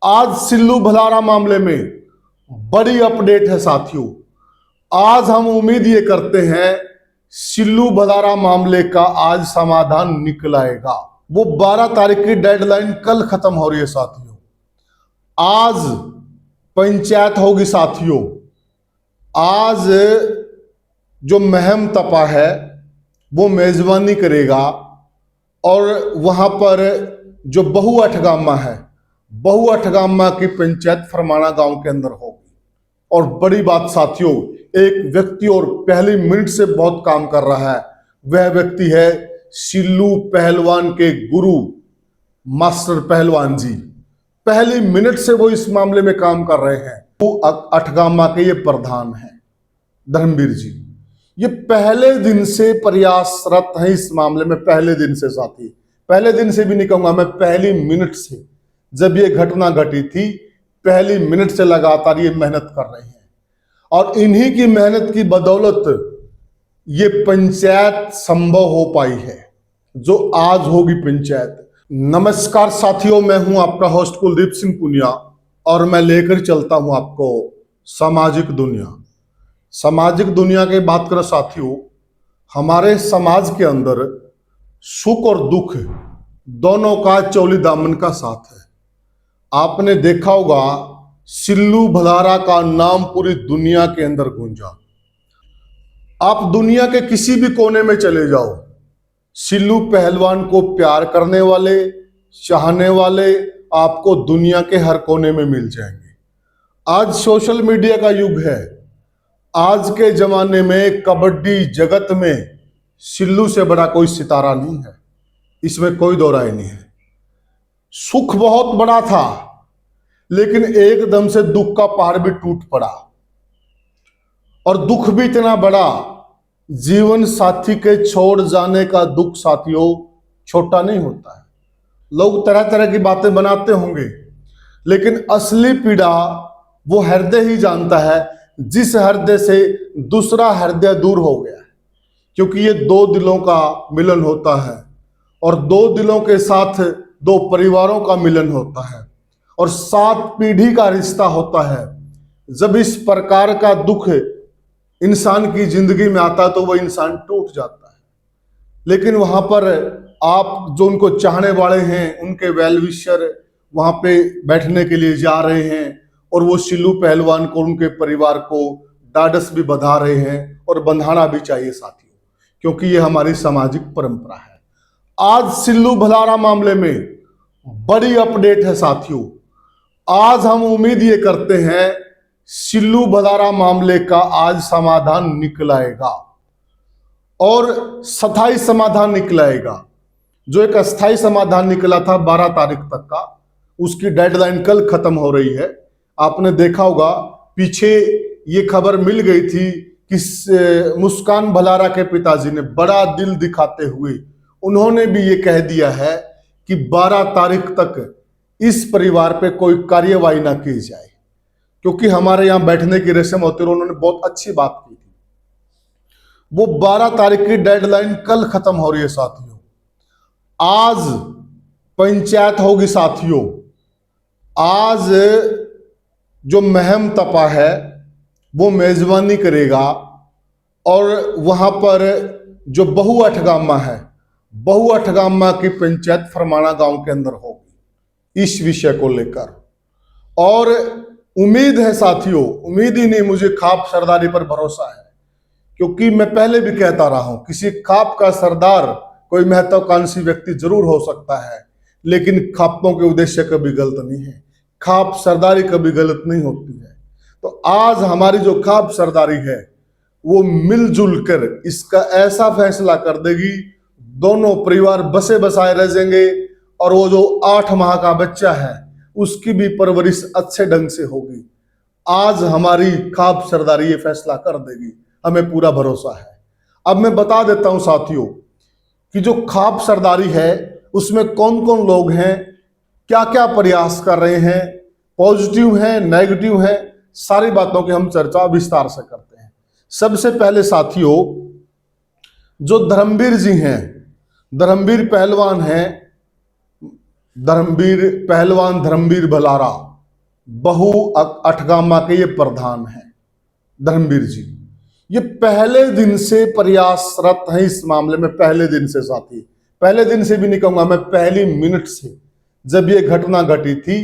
आज सिल्लू भलारा मामले में बड़ी अपडेट है साथियों। आज हम उम्मीद ये करते हैं सिल्लू भलारा मामले का आज समाधान निकल आएगा। वो 12 तारीख की डेडलाइन कल खत्म हो रही है साथियों। आज पंचायत होगी साथियों। आज जो महम तपा है वो मेजबानी करेगा और वहां पर जो बहु अठगामा है, बहु अठगामा की पंचायत फरमाना गांव के अंदर होगी। और बड़ी बात साथियों, एक व्यक्ति और पहली मिनट से बहुत काम कर रहा है। वह व्यक्ति है सिल्लू पहलवान के गुरु मास्टर पहलवान जी। पहली मिनट से वो इस मामले में काम कर रहे हैं। वो अठगामा के ये प्रधान है धर्मवीर जी। ये पहले दिन से प्रयासरत है इस मामले में। पहले दिन से साथी, पहले दिन से भी नहीं कहूंगा मैं, पहली मिनट से जब ये घटना घटी थी, पहली मिनट से लगातार ये मेहनत कर रहे हैं। और इन्हीं की मेहनत की बदौलत ये पंचायत संभव हो पाई है, जो आज होगी पंचायत। नमस्कार साथियों, मैं हूं आपका होस्ट कुलदीप सिंह पुनिया और मैं लेकर चलता हूं आपको सामाजिक दुनिया। सामाजिक दुनिया की बात करें साथियों, हमारे समाज के अंदर सुख और दुख दोनों का चौली दामन का साथ है। आपने देखा होगा सिल्लू भलारा का नाम पूरी दुनिया के अंदर गूंजा। आप दुनिया के किसी भी कोने में चले जाओ, सिल्लू पहलवान को प्यार करने वाले, चाहने वाले आपको दुनिया के हर कोने में मिल जाएंगे। आज सोशल मीडिया का युग है। आज के जमाने में कबड्डी जगत में सिल्लू से बड़ा कोई सितारा नहीं है, इसमें कोई दो राय नहीं है। सुख बहुत बड़ा था, लेकिन एकदम से दुख का पहाड़ भी टूट पड़ा। और दुख भी इतना बड़ा, जीवन साथी के छोड़ जाने का दुख साथियों छोटा नहीं होता है। लोग तरह तरह की बातें बनाते होंगे, लेकिन असली पीड़ा वो हृदय ही जानता है, जिस हृदय से दूसरा हृदय दूर हो गया है। क्योंकि ये दो दिलों का मिलन होता है, और दो दिलों के साथ दो परिवारों का मिलन होता है, और 7 पीढ़ी का रिश्ता होता है। जब इस प्रकार का दुख इंसान की जिंदगी में आता है तो वह इंसान टूट जाता है। लेकिन वहां पर आप जो उनको चाहने वाले हैं, उनके वेल विशर वहां पे बैठने के लिए जा रहे हैं, और वो सिल्लू पहलवान को, उनके परिवार को ढाढ़स भी बंधा रहे हैं, और बंधाना भी चाहिए साथियों, क्योंकि ये हमारी सामाजिक परंपरा है। आज सिल्लू भलारा मामले में बड़ी अपडेट है साथियों। आज हम उम्मीद ये करते हैं सिल्लू भलारा मामले का आज समाधान निकल आएगा, और स्थायी समाधान निकल आएगा। जो एक अस्थायी समाधान निकला था 12 तारीख तक का, उसकी डेडलाइन कल खत्म हो रही है। आपने देखा होगा पीछे ये खबर मिल गई थी कि मुस्कान भलारा के पिताजी ने बड़ा दिल दिखाते हुए उन्होंने भी ये कह दिया है कि 12 तारीख तक इस परिवार पे कोई कार्यवाही ना की जाए, क्योंकि हमारे यहाँ बैठने की रस्म होती है। उन्होंने बहुत अच्छी बात की थी। वो 12 तारीख की डेडलाइन कल खत्म हो रही है साथियों। आज पंचायत होगी साथियों। आज जो महम तपा है वो मेजबानी करेगा, और वहां पर जो बहु अठगामा है, बहु अठगामा की पंचायत फरमाना गांव के अंदर होगी इस विषय को लेकर। और उम्मीद है साथियों, उम्मीद ही नहीं, मुझे खाप सरदारी पर भरोसा है। क्योंकि मैं पहले भी कहता रहा हूं, किसी खाप का सरदार कोई महत्वाकांक्षी व्यक्ति जरूर हो सकता है, लेकिन खापों के उद्देश्य कभी गलत नहीं है। खाप सरदारी कभी गलत नहीं होती है। तो आज हमारी जो खाप सरदारी है वो मिलजुल कर इसका ऐसा फैसला कर देगी, दोनों परिवार बसे बसाए रह जाएंगे, और वो जो 8 माह का बच्चा है उसकी भी परवरिश अच्छे ढंग से होगी। आज हमारी खाप सरदारी ये फैसला कर देगी, हमें पूरा भरोसा है। अब मैं बता देता हूं साथियों कि जो खाप सरदारी है उसमें कौन कौन लोग हैं, क्या क्या प्रयास कर रहे हैं, पॉजिटिव हैं, नेगेटिव हैं, सारी बातों की हम चर्चा विस्तार से करते हैं। सबसे पहले साथियों, जो धर्मवीर जी हैं, धर्मवीर पहलवान हैं, धर्मवीर पहलवान धर्मवीर भलारा, बहु अठगामा के ये प्रधान हैं धर्मवीर जी। ये पहले दिन से प्रयासरत हैं इस मामले में, पहले दिन से साथी, पहले दिन से भी नहीं कहूंगा मैं, पहली मिनट से जब ये घटना घटी थी,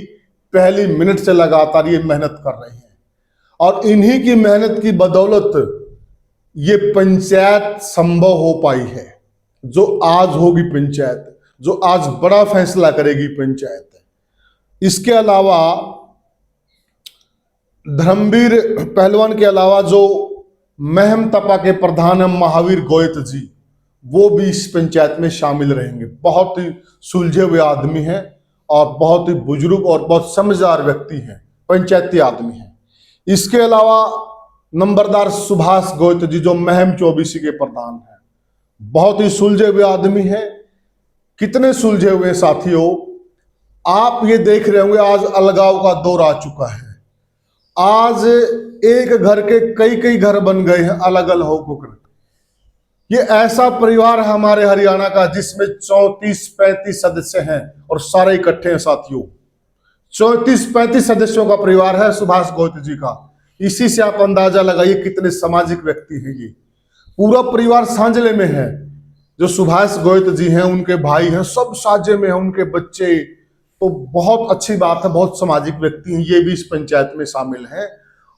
पहली मिनट से लगातार ये मेहनत कर रहे हैं। और इन्हीं की मेहनत की बदौलत ये पंचायत संभव हो पाई है, जो आज होगी पंचायत, जो आज बड़ा फैसला करेगी पंचायत। इसके अलावा धर्मवीर पहलवान के अलावा जो महम तपा के प्रधान है महावीर गोयत जी, वो भी इस पंचायत में शामिल रहेंगे। बहुत ही सुलझे हुए आदमी हैं और बहुत ही बुजुर्ग और बहुत समझदार व्यक्ति हैं, पंचायती आदमी हैं। इसके अलावा नंबरदार सुभाष गोयत जी जो महम 24 के प्रधान हैं, बहुत ही सुलझे हुए आदमी हैं। कितने सुलझे हुए साथियों, आप ये देख रहे होंगे आज अलगाव का दौर आ चुका है। आज एक घर के कई कई घर बन गए हैं अलग अलग होकर। ये ऐसा परिवार है हमारे हरियाणा का जिसमें 34-35 सदस्य हैं और सारे इकट्ठे हैं साथियों। 34-35 सदस्यों का परिवार है सुभाष गोयत जी का। इसी से आप अंदाजा लगाइए कितने सामाजिक व्यक्ति हैं ये। पूरा परिवार सांझले में है। जो सुभाष गोयत जी हैं, उनके भाई हैं, सब साझे में हैं, उनके बच्चे, तो बहुत अच्छी बात है। बहुत सामाजिक व्यक्ति हैं, ये भी इस पंचायत में शामिल हैं।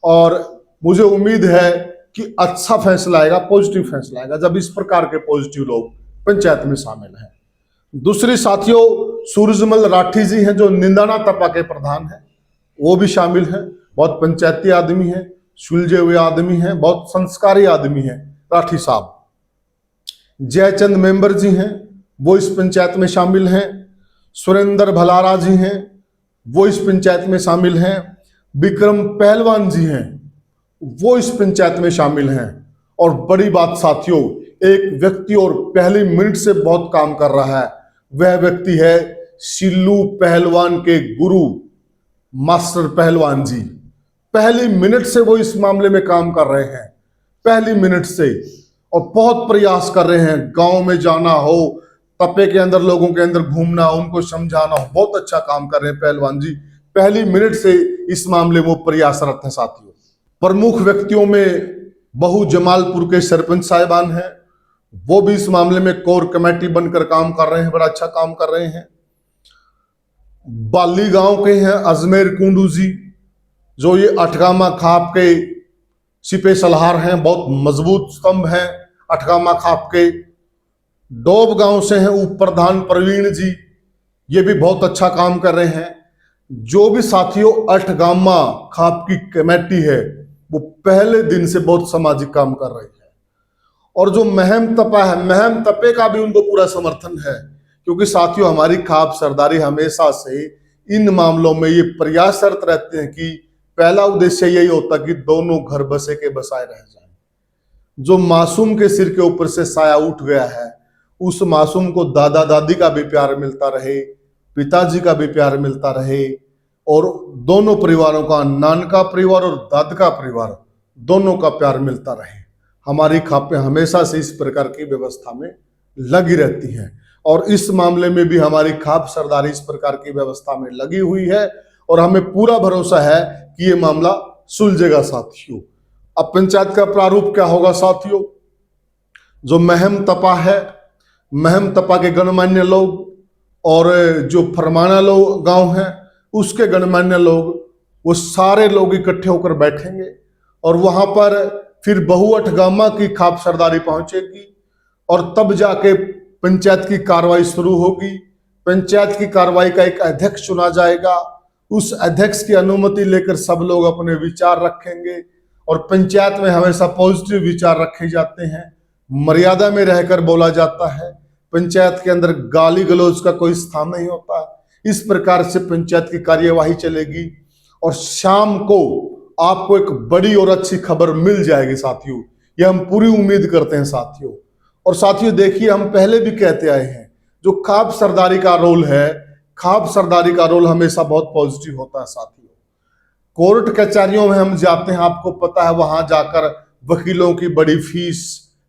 और मुझे उम्मीद है कि अच्छा फैसला आएगा, पॉजिटिव फैसला आएगा जब इस प्रकार के पॉजिटिव लोग पंचायत में शामिल हैं। दूसरी साथियों, सूरजमल राठी जी हैं जो निंदाना तपा के प्रधान हैं, वो भी शामिल हैं। बहुत पंचायती आदमी हैं, सुलझे हुए आदमी हैं, बहुत संस्कारी आदमी हैं राठी साहब। जयचंद मेंबर जी हैं, वो इस पंचायत में शामिल हैं। सुरेंद्र भलारा जी हैं, वो इस पंचायत में शामिल हैं। विक्रम पहलवान जी हैं, वो इस पंचायत में शामिल हैं। और बड़ी बात साथियों, एक व्यक्ति और पहली मिनट से बहुत काम कर रहा है, वह व्यक्ति है सिल्लू पहलवान के गुरु मास्टर पहलवान जी। पहली मिनट से वो इस मामले में काम कर रहे हैं, पहली मिनट से, और बहुत प्रयास कर रहे हैं। गांव में जाना हो, तपे के अंदर लोगों के अंदर घूमना, उनको समझाना हो, बहुत अच्छा काम कर रहे हैं पहलवान जी। पहली मिनट से इस मामले में वो प्रयासरत है साथियों। प्रमुख व्यक्तियों में बहु जमालपुर के सरपंच साहिबान हैं, वो भी इस मामले में कोर कमेटी बनकर काम कर रहे हैं, बड़ा अच्छा काम कर रहे हैं। बाली गांव के हैं अजमेर कुंडू जी, जो ये अठगामा खाप के सिपे सलाहर हैं, बहुत मजबूत स्तंभ हैं अठगामा खाप के। डोब गांव से हैं उप प्रधान प्रवीण जी, ये भी बहुत अच्छा काम कर रहे हैं। जो भी साथियों अठगामा खाप की कमेटी है, वो पहले दिन से बहुत सामाजिक काम कर रही है। और जो महम तपा है, महम तपे का भी उनको पूरा समर्थन है, क्योंकि साथियों हमारी खाप सरदारी हमेशा से इन मामलों में ये प्रयासरत रहते हैं कि पहला उद्देश्य यही होता कि दोनों घर बसे के बसाए रह जाएं। जो मासूम के सिर के ऊपर से साया उठ गया है, उस मासूम को दादा दादी का भी प्यार मिलता रहे, पिताजी का भी प्यार मिलता रहे, और दोनों परिवारों का, नान का परिवार और दाद का परिवार, दोनों का प्यार मिलता रहे। हमारी खापें हमेशा से इस प्रकार की व्यवस्था में लगी रहती हैं, और इस मामले में भी हमारी खाप सरदारी इस प्रकार की व्यवस्था में लगी हुई है। और हमें पूरा भरोसा है कि ये मामला सुलझेगा साथियों। अब पंचायत का प्रारूप क्या होगा साथियों? जो महम तपा है, महम तपा के गणमान्य लोग और जो फरमाना लोग गांव है, उसके गणमान्य लोग, वो सारे लोग इकट्ठे होकर बैठेंगे और वहां पर फिर बहु अठगामा की खाप सरदारी पहुंचेगी और तब जाके पंचायत की कार्रवाई शुरू होगी। पंचायत की कार्रवाई का एक अध्यक्ष चुना जाएगा, उस अध्यक्ष की अनुमति लेकर सब लोग अपने विचार रखेंगे। और पंचायत में हमेशा पॉजिटिव विचार रखे जाते हैं, मर्यादा में रहकर बोला जाता है, पंचायत के अंदर गाली गलौज का कोई स्थान नहीं होता। इस प्रकार से पंचायत की कार्यवाही चलेगी और शाम को आपको एक बड़ी और अच्छी खबर मिल जाएगी साथियों, ये हम पूरी उम्मीद करते हैं साथियों। और साथियों देखिए, हम पहले भी कहते आए हैं, जो खाप सरदारी का रोल है, खाप सरदारी का रोल हमेशा बहुत पॉजिटिव होता है साथियों। कोर्ट कचहरियों में हम जाते हैं, आपको पता है, वहां जाकर वकीलों की बड़ी फीस,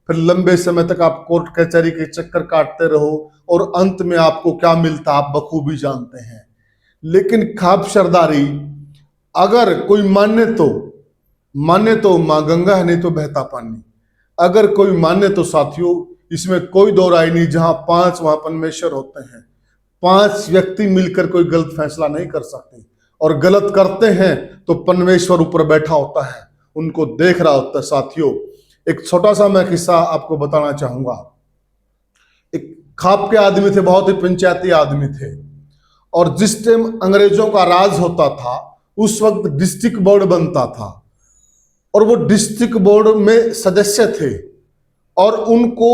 फिर लंबे समय तक आप कोर्ट कचहरी के चक्कर काटते रहो और अंत में आपको क्या मिलता आप बखूबी जानते हैं। लेकिन खाप सरदारी अगर कोई माने तो माँ गंगा है, नहीं तो बहता पानी। अगर कोई माने तो साथियों इसमें कोई दो राय नहीं, जहां 5 वहां परमेश्वर होते हैं। 5 व्यक्ति मिलकर कोई गलत फैसला नहीं कर सकते, और गलत करते हैं तो परमेश्वर ऊपर बैठा होता है, उनको देख रहा होता है। साथियों एक छोटा सा मैं किस्सा आपको बताना चाहूंगा। एक खाप के आदमी थे, बहुत ही पंचायती आदमी थे, और जिस टाइम अंग्रेजों का राज होता था उस वक्त डिस्ट्रिक्ट बोर्ड बनता था, और वो डिस्ट्रिक्ट बोर्ड में सदस्य थे, और उनको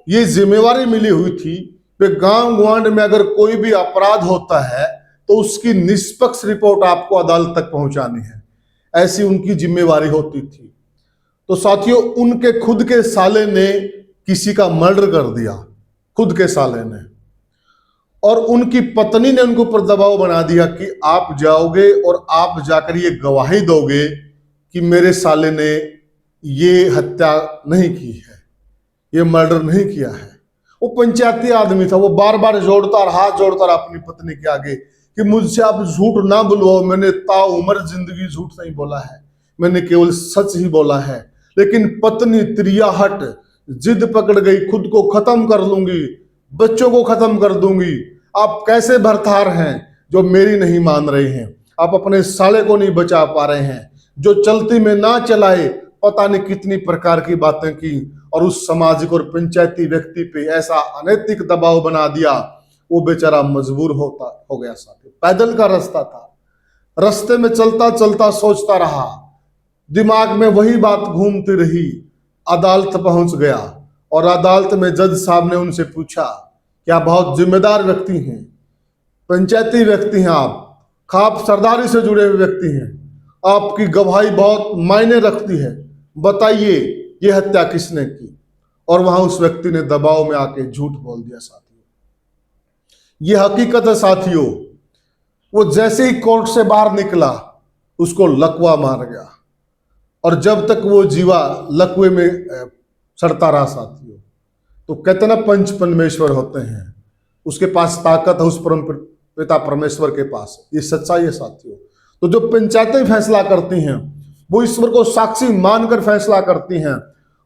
ये जिम्मेवारी मिली हुई थी कि गांव ग्वांड में अगर कोई भी अपराध होता है तो उसकी निष्पक्ष रिपोर्ट आपको अदालत तक पहुंचानी है, ऐसी उनकी जिम्मेवारी होती थी। तो साथियों उनके खुद के साले ने किसी का मर्डर कर दिया, खुद के साले ने, और उनकी पत्नी ने उनको पर दबाव बना दिया कि आप जाओगे और आप जाकर ये गवाही दोगे कि मेरे साले ने ये हत्या नहीं की है, ये मर्डर नहीं किया है। वो पंचायती आदमी था, वो बार बार जोड़ता रहा, हाथ जोड़ता रहा अपनी पत्नी के आगे कि मुझसे आप झूठ ना बुलवाओ, मैंने ताउम्र जिंदगी झूठ नहीं बोला है, मैंने केवल सच ही बोला है। लेकिन पत्नी त्रियाहट जिद पकड़ गई, खुद को खत्म कर लूंगी, बच्चों को खत्म कर दूंगी। आप कैसे भरथार हैं जो मेरी नहीं मान रहे हैं, आप अपने साले को नहीं बचा पा रहे हैं, जो चलती में ना चलाए, पता नहीं कितनी प्रकार की बातें की, और उस सामाजिक और पंचायती व्यक्ति पे ऐसा अनैतिक दबाव बना दिया, वो बेचारा मजबूर हो गया। साथी पैदल का रास्ता था, रास्ते में चलता चलता सोचता रहा, दिमाग में वही बात घूमती रही, अदालत पहुंच गया, और अदालत में जज साहब ने उनसे पूछा कि आप बहुत जिम्मेदार व्यक्ति हैं, पंचायती व्यक्ति हैं, आप खाप सरदारी से जुड़े हुए व्यक्ति हैं, आपकी गवाही बहुत मायने रखती है, बताइए ये हत्या किसने की। और वहां उस व्यक्ति ने दबाव में आके झूठ बोल दिया। साथियों ये हकीकत है। साथियों वो जैसे ही कोर्ट से बाहर निकला उसको लकवा मार गया, और जब तक वो जीवा लकवे में सड़ता रहा। साथियों तो कहते ना पंच परमेश्वर होते हैं, उसके पास ताकत है, उस परम पिता परमेश्वर के पास, ये सच्चाई है। साथियों तो जो पंचायतें फैसला करती हैं वो ईश्वर को साक्षी मानकर फैसला करती हैं,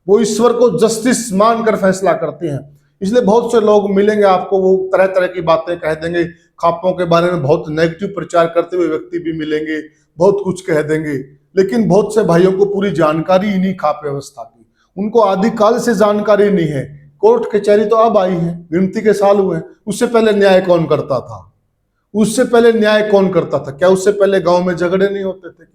वो ईश्वर को जस्टिस मानकर फैसला करती हैं। इसलिए बहुत से लोग मिलेंगे आपको, वो तरह तरह की बातें कह देंगे, खापों के बारे में बहुत नेगेटिव प्रचार करते हुए व्यक्ति भी मिलेंगे, बहुत कुछ कह देंगे। लेकिन बहुत से भाइयों को पूरी जानकारी ही नहीं खाप व्यवस्था की, उनको आदिकाल से जानकारी नहीं है। कोर्ट कचहरी तो अब आई है, गिनती के साल हुए हैं, उससे पहले न्याय कौन करता था? उससे पहले न्याय कौन करता था? क्या उससे पहले गांव में झगड़े नहीं होते थे?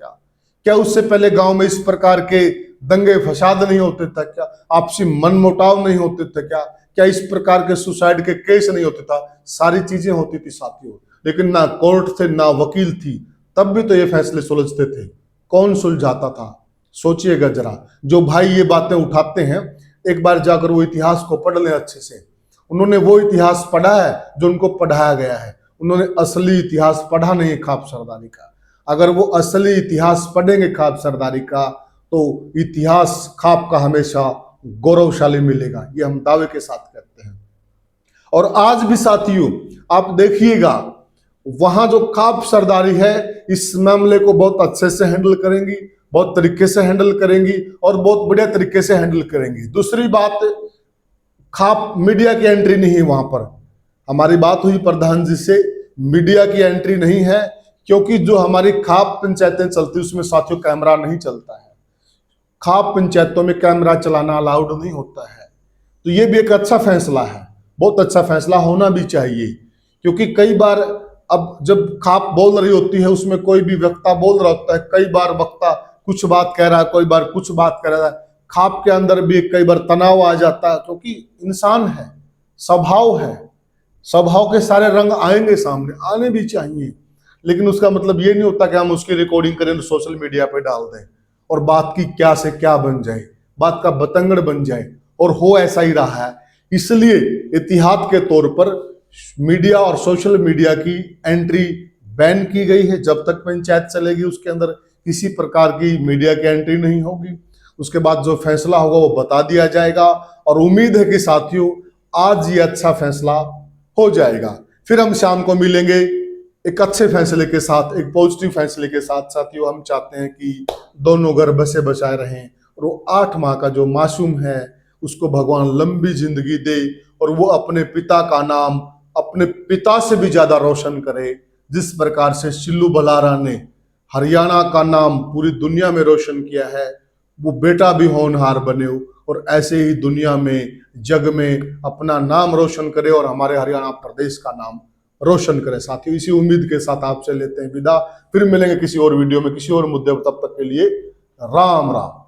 क्या उससे पहले गांव में इस प्रकार के दंगे फसाद नहीं होते थे? क्या आपसी मनमुटाव नहीं होते थे? क्या इस प्रकार के सुसाइड के केस नहीं होते था? सारी चीजें होती थी साथियों, लेकिन ना कोर्ट थे ना वकील थी, तब भी तो ये फैसले सुलझते थे। कौन सुलझाता था? सोचिएगा जरा। जो भाई ये बातें उठाते हैं एक बार जाकर वो इतिहास को पढ़ लें अच्छे से। उन्होंने वो इतिहास पढ़ा है जो उनको पढ़ाया गया है, उन्होंने असली इतिहास पढ़ा नहीं खाप सरदारी का। अगर वो असली इतिहास पढ़ेंगे खाप सरदारी का तो इतिहास खाप का हमेशा गौरवशाली मिलेगा, ये हम दावे के साथ कहते हैं। और आज भी साथियों आप देखिएगा वहां जो खाप सरदारी है इस मामले को बहुत अच्छे से हैंडल करेंगी, बहुत तरीके से हैंडल करेंगी और बहुत बढ़िया तरीके से हैंडल करेंगी। दूसरी बात, खाप मीडिया की एंट्री नहीं है वहां पर। हमारी बात हुई प्रधान जी से, मीडिया की एंट्री नहीं है, क्योंकि जो हमारी खाप पंचायतें चलती उसमें साथियों कैमरा नहीं चलता है। खाप पंचायतों में कैमरा चलाना अलाउड नहीं होता है। तो ये भी एक अच्छा फैसला है, बहुत अच्छा फैसला होना भी चाहिए, क्योंकि कई बार अब जब खाप बोल रही होती है उसमें कोई भी वक्ता बोल रहा होता है, कई बार वक्ता कुछ बात कह रहा है, कोई बार कुछ बात कह रहा है, खाप के अंदर भी कई बार तनाव आ जाता है, क्योंकि इंसान है, स्वभाव है, स्वभाव के सारे रंग आएंगे सामने, आने भी चाहिए। लेकिन उसका मतलब ये नहीं होता कि हम उसकी रिकॉर्डिंग करें तो सोशल मीडिया पे डाल दें और बात की क्या से क्या बन जाए, बात का बतंगड़ बन जाए, और हो ऐसा ही रहा है। इसलिए एहतियात के तौर पर मीडिया और सोशल मीडिया की एंट्री बैन की गई है। जब तक पंचायत चलेगी उसके अंदर किसी प्रकार की मीडिया की एंट्री नहीं होगी। उसके बाद जो फैसला होगा वो बता दिया जाएगा, और उम्मीद है कि साथियों आज ये अच्छा फैसला हो जाएगा। फिर हम शाम को मिलेंगे एक अच्छे फैसले के साथ, एक पॉजिटिव फैसले के साथ साथियों हम चाहते हैं कि दोनों घर बसे बचाए रहें और वो 8 माह का जो मासूम है उसको भगवान लंबी जिंदगी दे और वो अपने पिता का नाम अपने पिता से भी ज्यादा रोशन करे। जिस प्रकार से सिल्लू बलारा ने हरियाणा का नाम पूरी दुनिया में रोशन किया है, वो बेटा भी होनहार बने और ऐसे ही दुनिया में, जग में अपना नाम रोशन करे और हमारे हरियाणा प्रदेश का नाम रोशन करे। साथियों इसी उम्मीद के साथ आपसे लेते हैं विदा, फिर मिलेंगे किसी और वीडियो में किसी और मुद्दे पर। तब तक के लिए राम राम।